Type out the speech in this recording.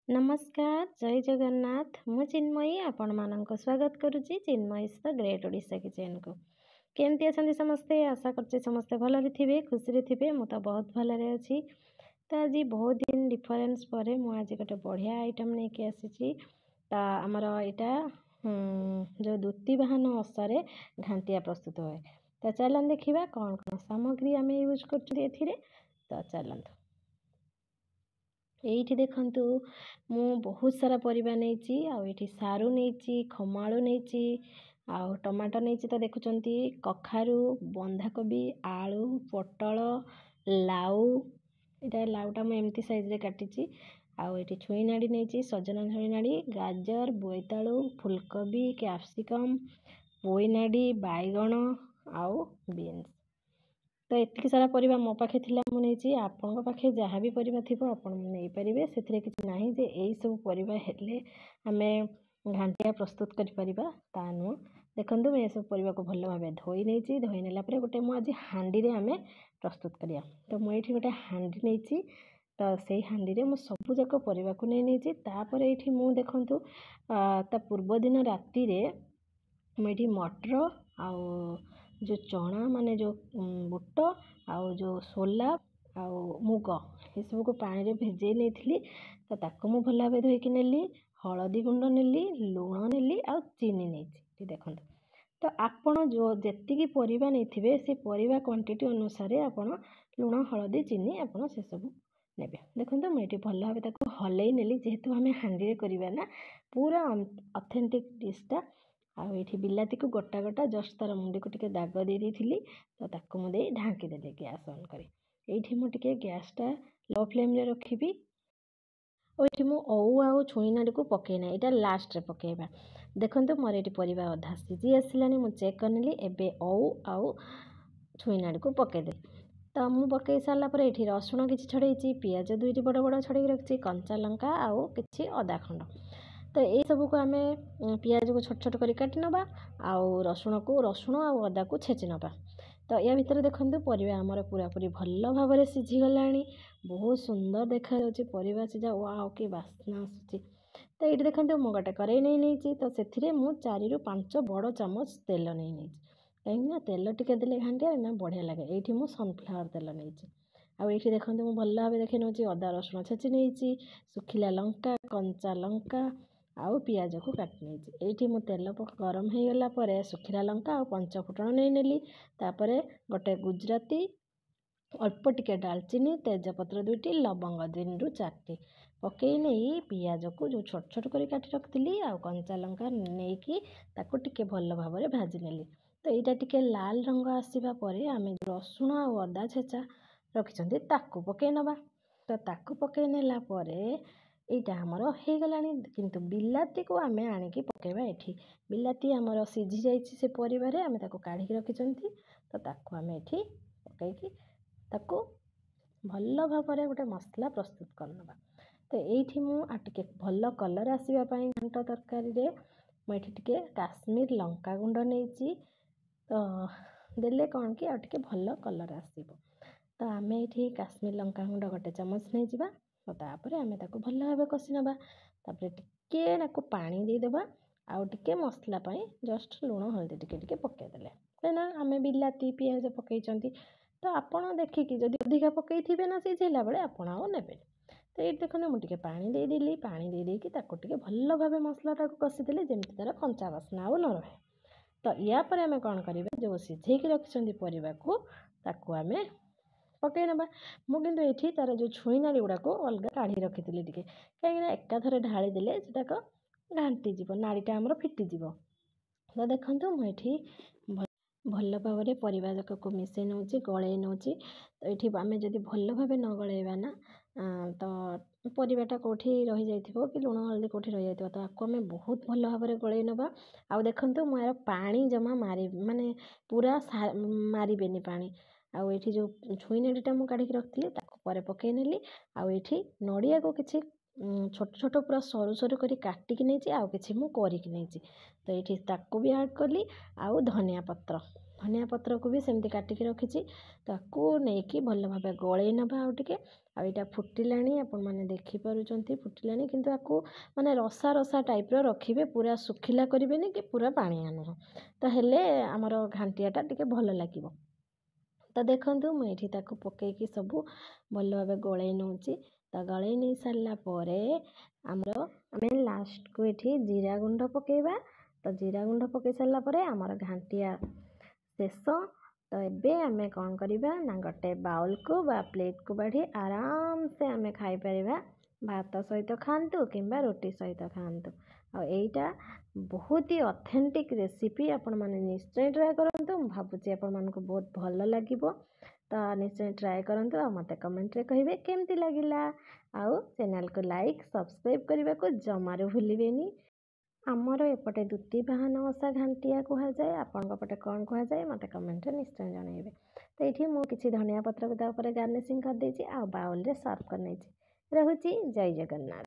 नमस्कार जय जगन्नाथ मु चिन्मयी आपण मानक स्वागत करुच्ची Chinmayi the great Odisha kitchen को केमती अच्छा समस्ते आशा कर समस्ते भलरे थे खुशी थे मु तो बहुत भलरे अच्छी। तो आज बहुत दिन डिफरेंस पर मुझे गोटे बढ़िया आइटम नहीं कि आसी तो आमर यहाँ जो दुती वाहन अवसर घांटिया प्रस्तुत हुए। तो चलन देखा कौन कौन सामग्री आम यूज कर तो चलतु ये देखु मु बहुत सारा परिबा नहीं सारू नहीं खमाणु नहीं आउ टमाटर नहीं तो देखुंत कखारू बंधाकोबी आलू पटल लाउ इटा लाउटा मुझे एमती साइज रे काटी आउ ये छुई नाड़ी नहीं सजना छुई नाड़ी गाजर बोईतालु फुलकोबी कैप्सिकम पोई नाड़ी बैगण आउ बीन्स। तो एतिक सारा परिबा मो पाखे थिला मु नेछि आपन पाखे जहाँ भी परिबा थिबो आपन नहीं पारिबे सेथिरे किछि नाही जे एई सब परिबा हेले हमे घांटिया प्रस्तुत करि परिबा ता नु देखंतु मैं सब परिबा को भलो भाबे धोई नेछि धोई नेला परे गोटे मु आज हांडी रे हमें प्रस्तुत करिया। तो मु एठी गोटे हांडी नेछि तो सेई हांडी रे मु सब जक परिबा को नै नेछि तापर एठी मु देखंतु ता पूर्व दिन राती रे मु एठी मटर आउ जो चना माने जो बुट आउ जो सोला आउ मुग ये सब को पानी रे भेजे नहीं तो ताको मु भल भाव धोईकी नेली हलदी गुंड नेली लुण नेली आ चीनी नहीं देखो। तो आपण जो जेतिकी परिबा नहीं से परिबा क्वांटिटी अनुसार आपण लुण हलदी चीनी आपण से सब नेबे। देखो मुझे भल भाव ताको हलई नेली जेहेतु आम हांडी करवा ना पूरा ऑथेंटिक डिशटा आउ ये बिलाती को गोटा गोटा जस्ट तार मुंडी को टिके दाग दे देइथिली तो ताको मुदे ढांकी देले गैस ऑन करी एठी मु टिके गैसटा लो फ्लेम रे रखिबी। ओठी मु ओउ आउ छुई नाडी को पकेना एटा लास्ट रे पकेबा। देखंतु मोर एठी परिबा अधा सिजी आसिलानी मु चेक करनेली एबे ओउ आउ छुई नाडी को पके दे। तो मु पकई सारा पर एठी रसुण किछि छड़ेइछि पियाज दुईटी बड़ बड़ छड़ेई रखछि कंचा लंका आउ किछि अदा खंड। तो ये सब को आम पियाज को छोट छोट कर काटी नबा आउ रसुण आउ अदा को छेची नबा। तो या भितर देखंतु परिबा हमर पूरा पूरी भल भाव में सिझी गलानी बहुत सुंदर देखा जाउछि परिबा सिझा वाओ की बास्ना आसुछि। तो ये देखंतु मु गोटे करेई नहीं तो सेथिरे मु 4 ରୁ 5 बड़ चामच तेल नहीं कहीं तेल टिके देले घांटिया ना बढ़िया लगे। ये मु सनफ्लावर तेल नहीं आउ ये देखंतु मु भल भाव देखि नउछि अदा रसुण छेची नहीं सुखिला लंका कंचा लंका आउ पियाज को काटी नहीं ये मु तेल गरम हो गला परे सुखिला लंका आउ पंच फुटण नहीं नेली तापर गोटे गुजराती अल्प टिके डालचीनी तेजपत्र 2टी लवंग 3 ରୁ 4टी पकई नहीं पियाज को जो छोट छोट कर काटी रखी आउ कंचा लंका नहीं कि ताको टिके भल भाव में भाजी नेली। तो यहाँ टिके लाल रंग आसवा पर आम रसुण आउ अदा छेचा रखिछंती ताको पकई नबा। तो ताको पकई नेला परे एटा हमर हो गलानी किंतु बिलाती को आम आनिकी पकेबा एठी बिलाती हमर सिझी जाइछि से परिवार आम ताको काढ़ी रखिछंती तो ताको आम एठी पकईकी ताको भल भाव में गोटे मसला प्रस्तुत करनबा। तो एठी मु आ टिके भल कलर आसीबा पई घांट तरकारी रे मु एठी टिके काश्मीर लंका गुंड नेइछि तो देले कौन कि आ टिके भल कलर आसीबो। तो आम एठी काश्मीर लंका गुंड गोटे चामच नहीं जिबा तो तापर आम ताको भल भाव कषि नबा तापर टिके नाको पानी दे देबा आउ टिके मसला पई जस्ट लुण हल्दी टिके टिके पके देले कहिना आम बिलाती पियाज पकईचंती तो आपण देखिकी जदि अधिका पकई थिबे ना सिझेला बेले आपण आउ नेबे। तो ये देखो मुझे पानी दे देली पानी दे देकी ताको टिके भल भाव मसलाटा को कषि देले जेमति तार कंचा बास्ना आउ न रहे। तो या पर आम कौन करिबा जो सिझेकी रखिछंती परिबा को ताको आम पकई नबा। मु किंतु एठी तार जो छुई नाड़ी गुड़ा को अलग काढ़ी रखी टिके कहीं एकाथरे ढाली देले सेटाक घांटी जीव नाड़ीटा हमर फिटी जीव। तो देखंतु मु एठी भल भाव में परिबा जाक को मिसई नउछि गळै नउछि। तो ये आम जदि भल भाव न गलैबा ना तो परिबाटा कोठी रही जाइथिबो कि लुण हल्दी कोठी रही जाइथिबो तो आपको आम बहुत भल भाव में गलई नबा। आउ देखंतु मु यार पानी जमा मारी माने पूरा मारिबेनी पानी आउ ये जो छुई नाड़ीटा मु काढ़ी रखी ताको परे पकई नेली आउ ये नड़िया को किछि छोट छोट पूरा सरू सरू करी काटिकी नहीं आउ किछि मु करिकी नहीं तो ये ताको भी ऐड कली आउ धनिया पत्र ଧନିଆ ପତ୍ରକୁ ବି ସେମିତି କାଟିକି ରଖିଛି। ତାକୁ ନେଇକି ଭଲ ଭାବେ ଗୋଳେଇ ନେବା ଆଉ ଟିକେ। ଆଉ ଏଇଟା ଫୁଟିଲାଣି, ଆପଣମାନେ ଦେଖିପାରୁଛନ୍ତି ଫୁଟିଲାଣି, କିନ୍ତୁ ଆକୁ ମାନେ ରସା ରସା ଟାଇପ୍ର ରଖିବେ, ପୁରା ଶୁଖିଲା କରିବେନି କି ପୁରା ପାଣିଆ ନୁହଁ। ତ ହେଲେ ଆମର ଘାଣ୍ଟିଆଟା ଟିକେ ଭଲ ଲାଗିବ। ତ ଦେଖନ୍ତୁ ମୁଁ ଏଇଠି ତାକୁ ପକେଇକି ସବୁ ଭଲ ଭାବେ ଗୋଳେଇ ନେଉଛି। ତ ଗୋଳେଇ ନେଇ ସାରିଲା ପରେ ଆମେ ଲାଷ୍ଟକୁ ଏଠି ଜିରା ଗୁଣ୍ଡ ପକେଇବା। ତ ଜିରା ଗୁଣ୍ଡ ପକେଇ ସାରିଲା ପରେ ଆମର ଘାଣ୍ଟିଆ ଶେଷ। ତ ଏବେ ଆମେ କ'ଣ କରିବା ନା ଗୋଟେ ବାଉଲକୁ ବା ପ୍ଲେଟ୍କୁ ବାଢ଼ି ଆରାମସେ ଆମେ ଖାଇପାରିବା। ଭାତ ସହିତ ଖାଆନ୍ତୁ କିମ୍ବା ରୁଟି ସହିତ ଖାଆନ୍ତୁ। ଆଉ ଏଇଟା ବହୁତ ହି ଅଥେଣ୍ଟିକ୍ ରେସିପି, ଆପଣମାନେ ନିଶ୍ଚୟ ଟ୍ରାଏ କରନ୍ତୁ। ମୁଁ ଭାବୁଛି ଆପଣମାନଙ୍କୁ ବହୁତ ଭଲ ଲାଗିବ। ତ ନିଶ୍ଚୟ ଟ୍ରାଏ କରନ୍ତୁ ଆଉ ମୋତେ କମେଣ୍ଟରେ କହିବେ କେମିତି ଲାଗିଲା। ଆଉ ଚ୍ୟାନେଲକୁ ଲାଇକ୍ ସବସ୍କ୍ରାଇବ୍ କରିବାକୁ ଜମାରୁ ଭୁଲିବେନି। ଆମର ଏପଟେ ଦୁତି ବାହନ ଓଷା ଘାଣ୍ଟିଆ କୁହାଯାଏ। ଆପଣଙ୍କ ପଟେ କ'ଣ କୁହାଯାଏ ମୋତେ କମେଣ୍ଟରେ ନିଶ୍ଚୟ ଜଣାଇବେ। ତ ଏଇଠି ମୁଁ କିଛି ଧନିଆ ପତ୍ରକୁ ତା ଉପରେ ଗାର୍ନିସିଂ କରିଦେଇଛି ଆଉ ବାଉଲରେ ସର୍ଭ କରିନେଇଛି। ରହୁଛି, ଜୟ ଜଗନ୍ନାଥ।